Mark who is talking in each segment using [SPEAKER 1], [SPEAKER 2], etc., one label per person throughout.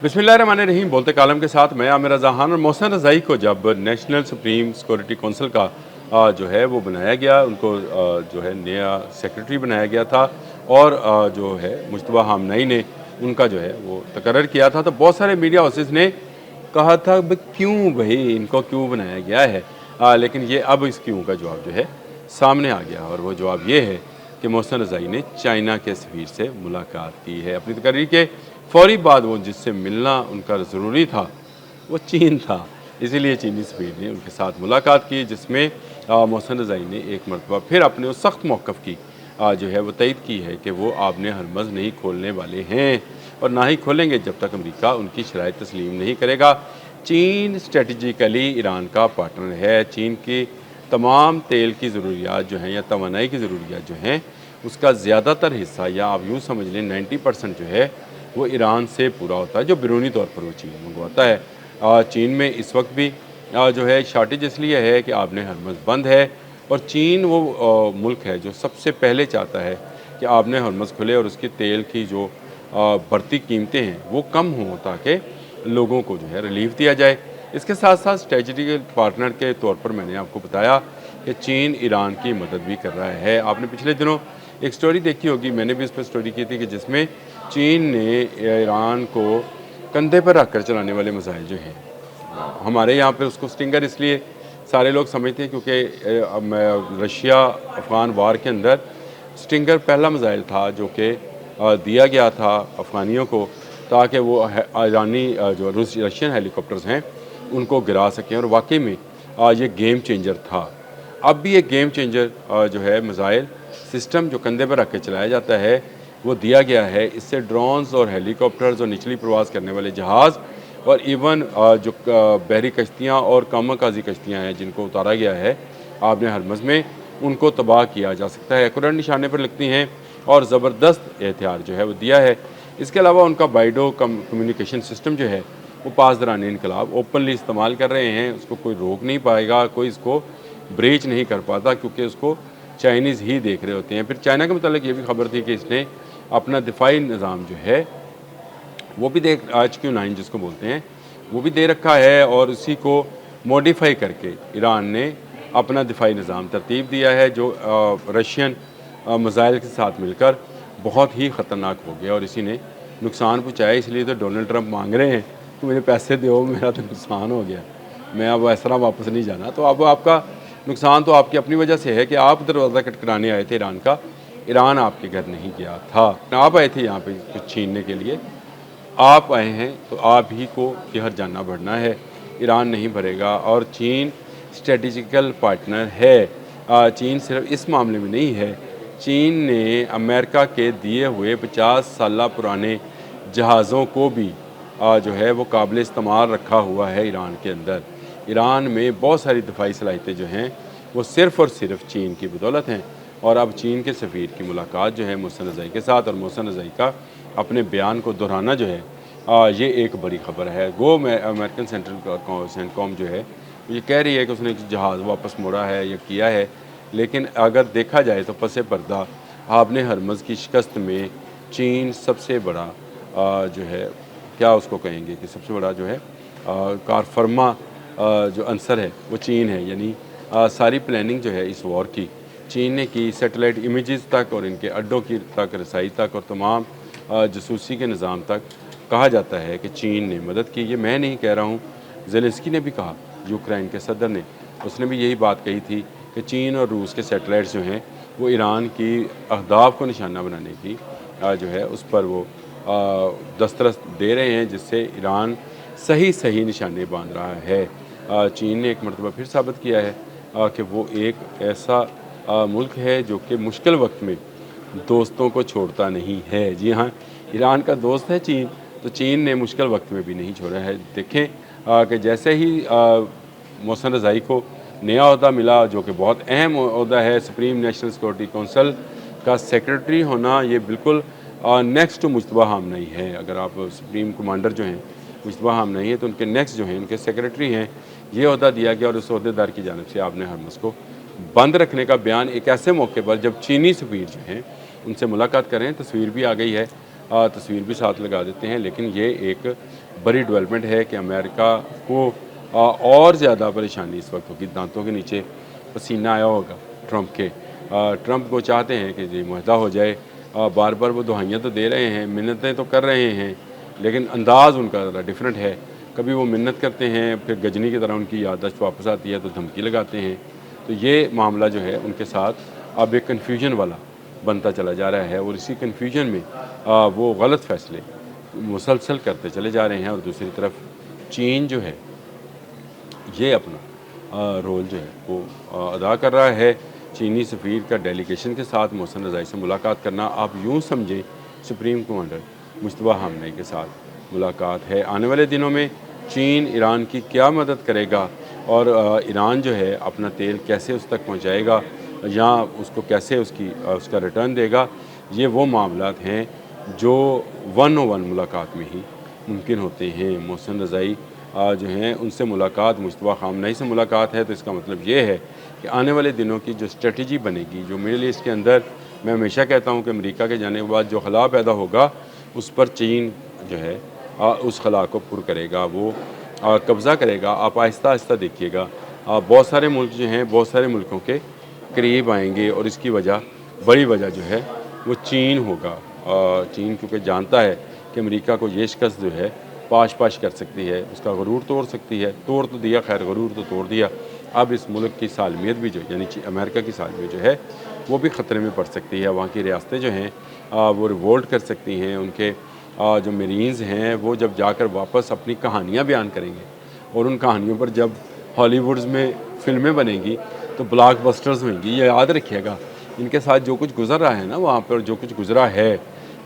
[SPEAKER 1] बिस्मिल्लाहिर्रहमानिर्रहीम। बोलते कालम के साथ मैं आमिर रज़ान और मोहसिन रज़ाई को जब नेशनल सुप्रीम सिक्योरिटी काउंसिल का जो है वो बनाया गया, उनको जो है नया सेक्रेटरी बनाया गया था और जो है मुज्तबा हामनई ने उनका जो है वो तकर्रर किया था। तो बहुत सारे मीडिया हाउसेस ने कहा था भाई क्यों भाई इनको क्यों बनाया गया है, लेकिन ये अब इस क्यों का जवाब जो है सामने आ गया और वो जवाब ये है कि मोहसिन रज़ाई ने चाइना के सफ़ीर से मुलाकात की है। अपनी तकरीर के फ़ौरी बाद वो जिससे मिलना उनका ज़रूरी था वो चीन था, इसीलिए चीनी सफ़ीर ने उनके साथ मुलाकात की, जिसमें मोहसिन रज़ाई ने एक मरतबा फिर अपने उस सख्त मौक़िफ़ की जो है वो तईद की है कि वो आबने हरमज़ नहीं खोलने वाले हैं और ना ही खोलेंगे जब तक अमरीका उनकी शराइत तस्लीम नहीं करेगा। चीन स्ट्रेटजिकली ईरान का पार्टनर है। चीन की तमाम तेल की ज़रूरियात जो हैं या तवानाई की ज़रूरियात जो हैं उसका ज़्यादातर हिस्सा, या आप यूँ समझ लें 90% जो है वो ईरान से पूरा होता है, जो बैरूनी तौर पर वो चीन मंगवाता है। चीन में इस वक्त भी जो है शार्टेज इसलिए है कि आबने हरमज़ बंद है और चीन वो मुल्क है जो सबसे पहले चाहता है कि आबने हरमज़ खुले और उसकी तेल की जो बढ़ती कीमतें हैं वो कम हों ताकि लोगों को जो है रिलीफ दिया जाए। इसके साथ साथ स्ट्रेटजिक पार्टनर के तौर पर मैंने आपको बताया कि चीन ईरान की मदद भी कर रहा है। आपने पिछले दिनों एक स्टोरी देखी होगी, मैंने भी इस पर स्टोरी की थी कि जिसमें चीन ने ईरान को कंधे पर रखकर चलाने वाले मिसाइल जो हैं, हमारे यहाँ पे उसको स्टिंगर इसलिए सारे लोग समझते हैं क्योंकि रशिया अफ़गान वार के अंदर स्टिंगर पहला मिसाइल था जो कि दिया गया था अफ़गानियों को ताकि वो ईरानी जो रशियन हेलीकॉप्टर्स हैं उनको गिरा सकें, और वाकई में ये गेम चेंजर था। अब भी एक गेम चेंजर जो है मिसाइल सिस्टम जो कंधे पर रख के चलाया जाता है वो दिया गया है। इससे ड्रोन्स और हेलीकॉप्टर्स और निचली प्रवास करने वाले जहाज़ और इवन जो बहरी कश्तियाँ और कामाकाजी कश्तियाँ हैं जिनको उतारा गया है आबने हरमज़ में, उनको तबाह किया जा सकता है। एक्यूरेट निशाने पर लगती हैं और ज़बरदस्त एहतियात जो है वो दिया है। इसके अलावा उनका बाइडो कम्युनिकेशन सिस्टम जो है वो पासदरान इनकलाब ओपनली इस्तेमाल कर रहे हैं, उसको कोई रोक नहीं पाएगा, कोई इसको ब्रीच नहीं कर पाता क्योंकि उसको चाइनीज़ ही देख रहे होते हैं। फिर चाइना के मतलब ये भी खबर थी कि इसने अपना दिफाई निज़ाम जो है वो भी HQ-9 जिसको बोलते हैं वो भी दे रखा है और उसी को मॉडिफाई करके ईरान ने अपना दिफाई निज़ाम तरतीब दिया है जो रशियन मिसाइल के साथ मिलकर बहुत ही ख़तरनाक हो गया और इसी ने नुकसान पहुँचाया। इसलिए तो डोनाल्ड ट्रंप मांग रहे हैं कि मुझे पैसे दो, मेरा तो नुकसान हो गया, मैं अब ऐसा वापस नहीं जाना। तो अब आपका नुकसान तो आपकी अपनी वजह से है कि आप दरवाज़ा खटखटाने आए थे ईरान का, ईरान आपके घर नहीं गया था। आप आए थे यहाँ पे कुछ छीनने के लिए, आप आए हैं तो आप ही को यह जानना बढ़ना है, ईरान नहीं भरेगा। और चीन स्ट्रेटजिकल पार्टनर है। चीन सिर्फ इस मामले में नहीं है, चीन ने अमेरिका के दिए हुए 50 साल पुराने जहाज़ों को भी जो है वो काबिल इस्तेमाल रखा हुआ है ईरान के अंदर। ईरान में बहुत सारी दफाई सलाहियतें जो हैं वो सिर्फ़ और सिर्फ चीन की बदौलत हैं। और अब चीन के सफ़ीर की मुलाकात जो है मोहसिन रज़ाई के साथ और मोहसिन रज़ाई का अपने बयान को दोहराना जो है ये एक बड़ी ख़बर है। वो अमेरिकन सेंट्रल जो है ये कह रही है कि उसने जहाज़ वापस मोड़ा है या किया है, लेकिन अगर देखा जाए तो पसे पर्दा आबने हरमज़ की शिकस्त में चीन सबसे बड़ा जो है क्या उसको कहेंगे कि सबसे बड़ा जो है कारफरमा जो अंसर है वो चीन है। यानी सारी प्लानिंग जो है इस वॉर की चीन ने की, सैटेलाइट इमेजेस तक और इनके अड्डों की तक रसाई तक और तमाम जासूसी के निज़ाम तक कहा जाता है कि चीन ने मदद की। ये मैं नहीं कह रहा हूँ, ज़ेलेंस्की ने भी कहा, यूक्रेन के सदर ने, उसने भी यही बात कही थी कि चीन और रूस के सैटेलाइट्स जो हैं वो ईरान की अहदाफ को निशाना बनाने की जो है उस पर वो दस्तरस दे रहे हैं, जिससे ईरान सही निशाने बांध रहा है। चीन ने एक मरतबा फिर साबित किया है कि वो एक ऐसा मुल्क है जो कि मुश्किल वक्त में दोस्तों को छोड़ता नहीं है। जी हाँ, ईरान का दोस्त है चीन, तो चीन ने मुश्किल वक्त में भी नहीं छोड़ा है। देखें कि जैसे ही मोहसिन रज़ाई को नया ओहदा मिला जो कि बहुत अहम ओहदा है, सुप्रीम नेशनल सिक्योरिटी काउंसिल का सेक्रेटरी होना, ये बिल्कुल नेक्स्ट टू मुज्तबा हामनई है। अगर आप सुप्रीम कमांडर जो हैं मुज्तबा हामनई है तो उनके नेक्स्ट जो हैं उनके सेक्रेटरी हैं, ये ओहदा दिया गया और उस ओहदेदार की जानिब से आबने हरमज़ को बंद रखने का बयान एक ऐसे मौके पर जब चीनी सफ़ीर जो हैं उनसे मुलाकात करें। तस्वीर भी आ गई है, तस्वीर भी साथ लगा देते हैं, लेकिन ये एक बड़ी डेवलपमेंट है कि अमेरिका को और ज़्यादा परेशानी इस वक्त होगी, दांतों के नीचे पसीना आया होगा ट्रंप के। ट्रंप को चाहते हैं कि जी मुहदा हो जाए, बार बार वो दुहाइयाँ तो दे रहे हैं, मिन्नतें तो कर रहे हैं, लेकिन अंदाज़ उनका ज़रा डिफरेंट है। कभी वो मिन्नत करते हैं, फिर गजनी की तरह उनकी याददाश्त वापस आती है तो धमकी लगाते हैं। तो ये मामला जो है उनके साथ अब एक कन्फ्यूजन वाला बनता चला जा रहा है, और इसी कन्फ्यूजन में वो गलत फ़ैसले मुसलसल करते चले जा रहे हैं। और दूसरी तरफ चीन जो है ये अपना रोल जो है वो अदा कर रहा है। चीनी सफ़ीर का डेलीगेशन के साथ मोहसिन रज़ाई से मुलाकात करना, आप यूँ समझें सुप्रीम कमांडर मुश्तबा खामनेई के साथ मुलाकात है। आने वाले दिनों में चीन ईरान की क्या मदद करेगा और ईरान जो है अपना तेल कैसे उस तक पहुँचाएगा या उसको कैसे उसका रिटर्न देगा, ये वो मामलात हैं जो 1-on-1 मुलाकात में ही मुमकिन होते हैं। मोहसिन रज़ाई जो हैं उनसे मुलाकात, मुश्तबा खामनेई से मुलाकात है, तो इसका मतलब ये है कि आने वाले दिनों की जो स्ट्रेटजी बनेगी, जो मिडल ईस्ट के अंदर, मैं हमेशा कहता हूँ कि अमेरिका के जाने के बाद जो खला पैदा होगा उस पर चीन जो है उस खला को पुर करेगा, वो कब्ज़ा करेगा। आप आहिस्ता आहिस्ता देखिएगा बहुत सारे मुल्क जो हैं बहुत सारे मुल्कों के करीब आएंगे, और इसकी वजह बड़ी वजह जो है वो चीन होगा। चीन क्योंकि जानता है कि अमेरिका को ये शिकस्त जो है पाश पाश कर सकती है, उसका गरूर तोड़ सकती है, तोड़ तो दिया, खैर गरूर तो तोड़ दिया। अब इस मुल्क की सालमियत भी जो यानी अमेरिका की सालमियत जो है वो भी ख़तरे में पड़ सकती है। वहाँ की रियासतें जो हैं वो रिवोल्ट कर सकती हैं। उनके जो मरीन्स हैं वो जब जाकर वापस अपनी कहानियाँ बयान करेंगे, और उन कहानियों पर जब हॉलीवुड्स में फ़िल्में बनेंगी तो ब्लॉकबस्टर्स होंगी। ये याद रखिएगा, इनके साथ जो कुछ गुजर रहा है ना, वहाँ पर जो कुछ गुजरा है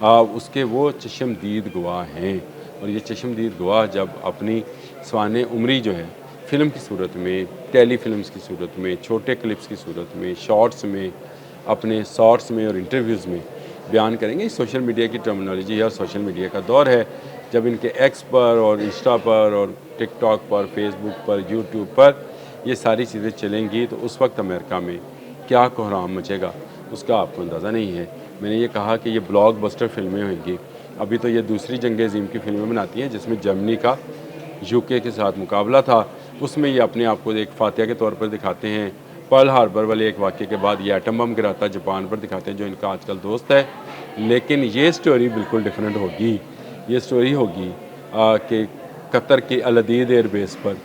[SPEAKER 1] उसके वो चश्मदीद गवाह हैं। और ये चश्मदीद गवाह जब अपनी स्वाने उम्री जो है फ़िल्म की सूरत में, टेली फिल्म्स की सूरत में, छोटे क्लिप्स की सूरत में, शॉर्ट्स में, अपने शॉर्ट्स में और इंटरव्यूज़ में बयान करेंगे। सोशल मीडिया की टर्मिनोलॉजी है और सोशल मीडिया का दौर है, जब इनके एक्स पर और इंस्टा पर और टिकटॉक पर, फेसबुक पर, यूट्यूब पर ये सारी चीज़ें चलेंगी, तो उस वक्त अमेरिका में क्या कोहराम मचेगा उसका आपको अंदाज़ा नहीं है। मैंने ये कहा कि ये ब्लॉकबस्टर फिल्में होंगी। अभी तो ये दूसरी जंग अज़ीम की फ़िल्में बनाती हैं जिसमें जर्मनी का यूके के साथ मुकाबला था, उसमें ये अपने आप को एक फातिहा के तौर पर दिखाते हैं। पर्ल हार्बर वाले एक वाक़े के बाद ये एटम बम गिराता जापान पर दिखाते हैं जो इनका आजकल दोस्त है। लेकिन ये स्टोरी बिल्कुल डिफरेंट होगी। ये स्टोरी होगी कि कतर के अल अदीद एयरबेस पर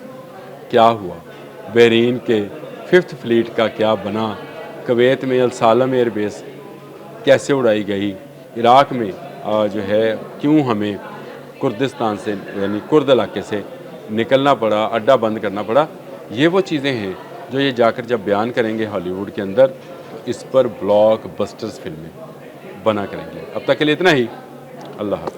[SPEAKER 1] क्या हुआ, बहरीन के 5th फ्लीट का क्या बना, कुवैत में अल सालम एयरबेस कैसे उड़ाई गई, इराक़ में जो है क्यों हमें कुर्दिस्तान से यानी कुर्द इलाके से निकलना पड़ा, अड्डा बंद करना पड़ा। ये वो चीज़ें हैं जो ये जाकर जब बयान करेंगे हॉलीवुड के अंदर, तो इस पर ब्लॉकबस्टर्स फिल्में बना करेंगे। अब तक के लिए इतना ही। अल्लाह हाफ़िज़।